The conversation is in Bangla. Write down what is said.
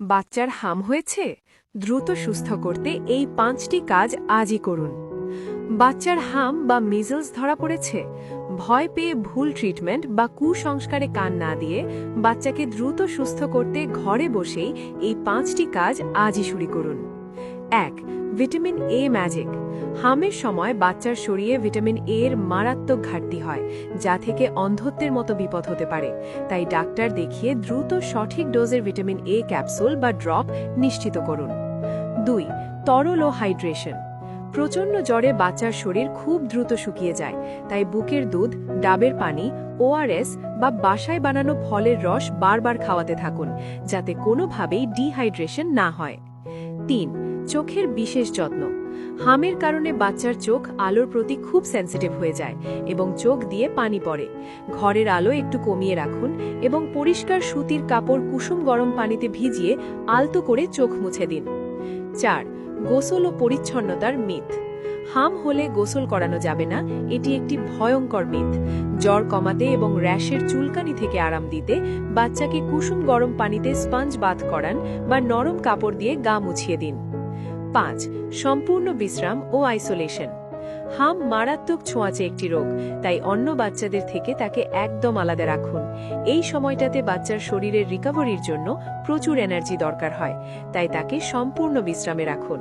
বাচ্চার হাম হয়েছে? দ্রুত সুস্থ করতে এই 5টি কাজ আজই করুন। বাচ্চার হাম বা মিজলস ধরা পড়েছে? ভয় পেয়ে ভুল ট্রিটমেন্ট বা কুসংস্কারে কান না দিয়ে বাচ্চাকে দ্রুত সুস্থ করতে ঘরে বসেই এই 5টি কাজ আজই শুরু করুন। 1. Vitamin a magic. হামের সময় বাচ্চার শরীরে ভিটামিন এ এর মারাত্মক ঘাটতি হয়, যা থেকে অন্ধত্বের মতো বিপদ হতে পারে। তাই ডাক্তার দেখিয়ে দ্রুত সঠিক ডোজের ভিটামিন এ ক্যাপসুল বা ড্রপ নিশ্চিত করুন। 2. তরল ও হাইড্রেশন। প্রচণ্ড জ্বরে বাচ্চার শরীর খুব দ্রুত শুকিয়ে যায়, তাই বুকের দুধ, ডাবের পানি, ওআরএস বা বাসায় বানানো ফলের রস বারবার খাওয়াতে থাকুন, যাতে কোনোভাবেই ডিহাইড্রেশন না হয়। 3. চোখের বিশেষ যত্ন। হামের কারণে বাচ্চার চোখ আলোর প্রতি খুব সেন্সিটিভ হয়ে যায় এবং চোখ দিয়ে পানি পড়ে। ঘরের আলো একটু কমিয়ে রাখুন এবং পরিষ্কার সুতির কাপড় কুসুম গরম পানিতে ভিজিয়ে আলতো করে চোখ মুছে দিন। 4. গোসল ও পরিচ্ছন্নতার মিথ। হাম হলে গোসল করানো যাবে না, এটি একটি ভয়ঙ্কর মিথ। জ্বর কমাতে এবং র্যাশের চুলকানি থেকে আরাম দিতে বাচ্চাকে কুসুম গরম পানিতে স্পঞ্জ বাথ করান বা নরম কাপড় দিয়ে গা মুছিয়ে দিন। 5. সম্পূর্ণ বিশ্রাম ও আইসোলেশন। হাম মারাত্মক ছোঁয়াচে একটি রোগ, তাই অন্য বাচ্চাদের থেকে তাকে একদম আলাদা রাখুন। এই সময়টাতে বাচ্চার শরীরের রিকভারির জন্য প্রচুর এনার্জি দরকার হয়, তাই তাকে সম্পূর্ণ বিশ্রামে রাখুন।